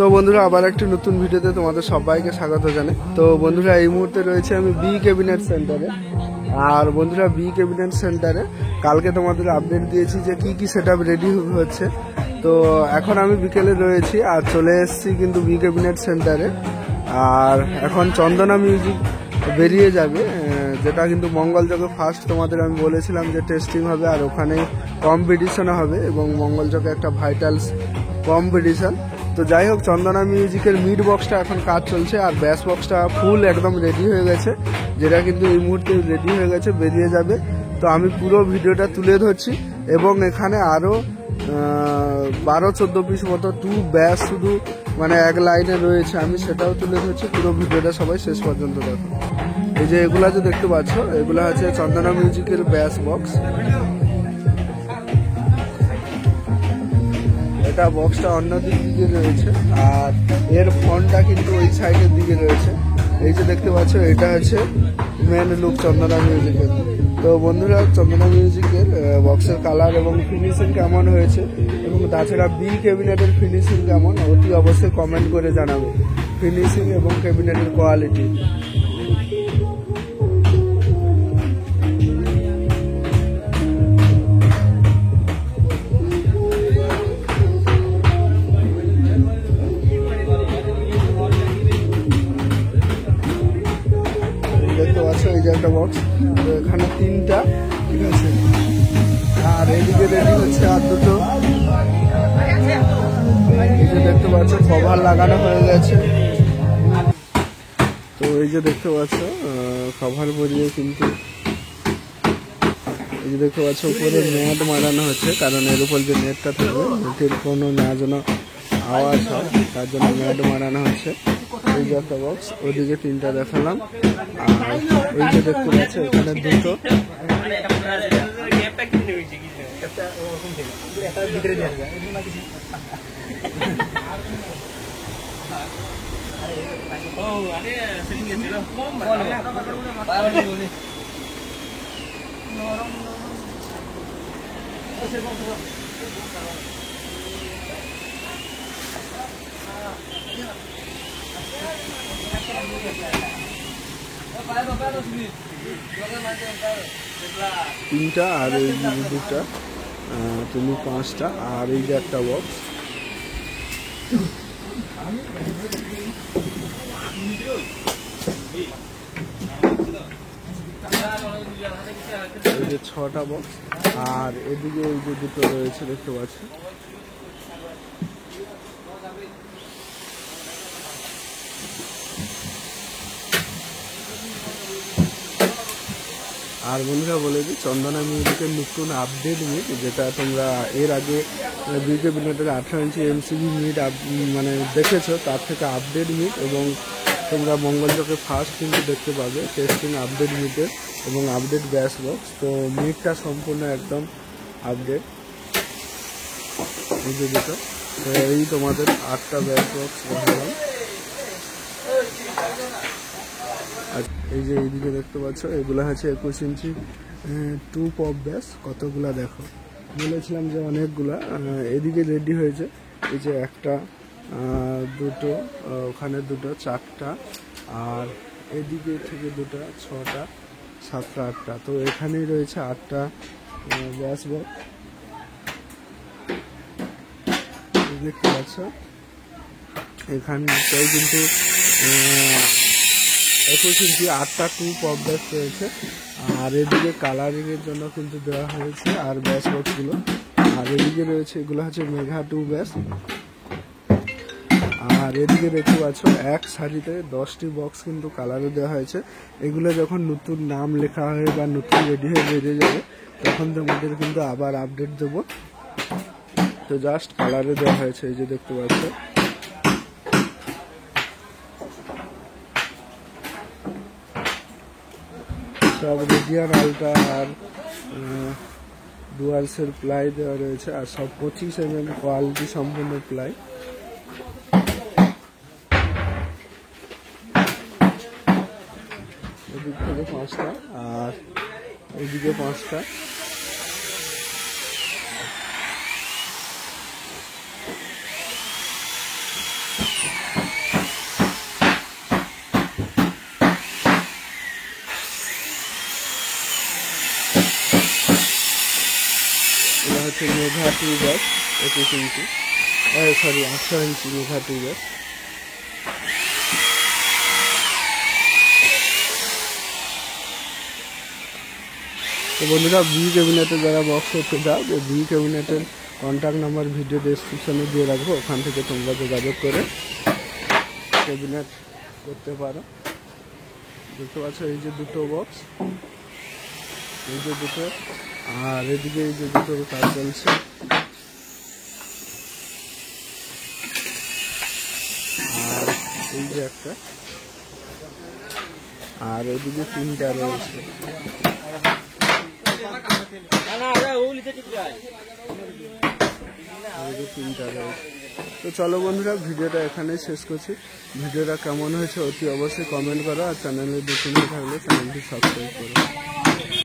তো বন্ধুরা আবার একটি নতুন ভিডিওতে তোমাদের সবাইকে স্বাগত জানাই। তো বন্ধুরা এই মুহূর্তে রয়েছে আমি বি ক্যাবিনেট সেন্টারে। আর বন্ধুরা বি ক্যাবিনেট সেন্টারে কালকে তোমাদের আপডেট দিয়েছি যে কি কি সেটআপ রেডি হচ্ছে। তো এখন আমি বিকেলে রয়েছি আর চলে এসেছি কিন্তু বি ক্যাবিনেট সেন্টারে। আর এখন চন্দনা মিউজিক বেরিয়ে যাবে, যেটা কিন্তু মঙ্গলচকে ফার্স্ট তোমাদের আমি বলেছিলাম যে টেস্টিং হবে আর ওখানে কম্পিটিশনও হবে এবং মঙ্গলচকে একটা ভাইটালস কম্পিটিশন। তো যাই হোক, চন্দনা মিউজিকের মিড বক্সটা এখন কাজ চলছে আর ব্যাস বক্সটা ফুল একদম রেডি হয়ে গেছে, যেটা কিন্তু এই মুহূর্তে রেডি হয়ে গেছে, বেরিয়ে যাবে। তো আমি পুরো ভিডিওটা তুলে ধরছি এবং এখানে আরও 12-14 পিস মতো ব্যাস শুধু মানে এক লাইনে রয়েছে, আমি সেটাও তুলে ধরছি। পুরো ভিডিওটা সবাই শেষ পর্যন্ত দেখো। এই যে এগুলা যে দেখতে পাচ্ছ, এগুলা হচ্ছে চন্দনা মিউজিকের ব্যাস বক্স। এটা বক্সটা অন্য দিকে রয়েছে আর এর ফোনটা কিন্তু ওই সাইডের দিকে রয়েছে। এই যে দেখতে পাচ্ছ, এটা হচ্ছে মেন লুক চন্দনা মিউজিকের। তো বন্ধুরা, চন্দনা মিউজিকের বক্সের কালার এবং ফিনিশিং কেমন হয়েছে এবং তাছাড়া বি ক্যাবিনেটের ফিনিশিং কেমন, অতি অবশ্যই কমেন্ট করে জানাবে ফিনিশিং এবং ক্যাবিনেটের কোয়ালিটি। দেখতে পাচ্ছ এই যে একটা বক্স, এখানে 3টা, ঠিক আছে। আর এইদিকে রেডি হচ্ছে আর 2টো। এই যে দেখতে পাচ্ছ কভার লাগানো হয়ে গেছে। তো এই যে দেখতে পাচ্ছ কভার বরিয়ে কিন্তু এই যে দেখতে পাচ্ছ উপরে নেট মারানো হচ্ছে, কারণ এর উপর যে নেটটা থাকবে নেটের কোনো না যেন আওয়াজ হয়, তার জন্য নেট মারানো হচ্ছে। এই যে একটা বক্স, ওইদিকে 3টা দেখালাম। আর এই যে দেখতে পাচ্ছ এখানে 2টো। তিনটা আর এই 2টা, তুমি 5টা। আর এই যে একটা বক্স, এই যে 6টা বক্স। আর এদিকে এই যে 2টো রয়েছে দেখতে পাচ্ছি। আর বন্ধুরা বলে দিই, চন্দনা মিউজিকের নতুন আপডেট মিট, যেটা তোমরা এর আগে বি ক্যাবিনেটের 18 ইঞ্চি এমসিবি মিট মানে দেখেছো, তার থেকে আপডেট মিট এবং তোমরা মঙ্গলচকে ফার্স্ট কিন্তু দেখতে পাবে টেস্টিং আপডেট মিটের এবং আপডেট ব্যাস বক্স। তো মিটটা সম্পূর্ণ একদম আপডেট। এই যে দুটো, এই তোমাদের 8টা ব্যাস বক্স দেখালাম। আর এই যে এইদিকে দেখতে পাচ্ছ, এগুলো হচ্ছে 21 ইঞ্চি পপ ব্যাস। কতগুলা দেখো, বলেছিলাম যে অনেকগুলা। এদিকে রেডি হয়েছে, এই যে 1টা, 2টো, ওখানে 2টো, 4টা। আর এদিকে থেকে 2টা, 6টা, 7টা, 8টা। তো এখানেই রয়েছে 8টা ব্যাস বক্স দেখতে পাচ্ছ। এখানটাই কিন্তু 21 ইঞ্চি 8টা পপ ব্যাস রয়েছে। আর এদিকে কালারিং এর জন্য কিন্তু দেওয়া হয়েছে আর ব্যাস বক্সগুলো। আর এদিকে রয়েছে, এগুলো হচ্ছে মেঘা 2 ব্যাস। আর এদিকে দেখতে পাচ্ছ এক সারিতে 10টি বক্স কিন্তু কালারও দেওয়া হয়েছে। এগুলো যখন নতুন নাম লেখা হয় বা নতুন রেডি হয়ে বেরিয়ে যাবে, তখন তোমাদের কিন্তু আবার আপডেট দেবো। তো জাস্ট কালারে দেওয়া হয়েছে, এই যে দেখতে পাচ্ছ। সব রেডিয়ান আলট্রা আর ডুয়ালসের প্লাই দেওয়া রয়েছে আর সব 25 mm কোয়ালিটি সম্পূর্ণ প্লাই। এদিক থেকে 5টা আর এদিকে 5টা। মেঘা টুইজার 21 ইঞ্চি, সরি 18 ইঞ্চি মেঘা টুইজার। তো বন্ধুরা বি ক্যাবিনেটে যারা বক্স করতে চাও, যে বি ক্যাবিনেটের কন্ট্যাক্ট নাম্বার ভিডিও ডেসক্রিপশনে দিয়ে রাখবো, ওখান থেকে তোমরা যোগাযোগ করে ক্যাবিনেট করতে পারো। দেখতে পাচ্ছ এই যে দুটো বক্স, এই যে দুটো, আর এদিকে এই যে দুটোর কাজ চলছে। আর এই যে একটা, আর এদিকে 3টা রয়েছে। তো চলো বন্ধুরা, ভিডিওটা এখানেই শেষ করছি। ভিডিওটা কেমন হয়েছে অতি অবশ্যই কমেন্ট করো, আর চ্যানেলে নতুন থাকলে চ্যানেলটি সাবস্ক্রাইব করো।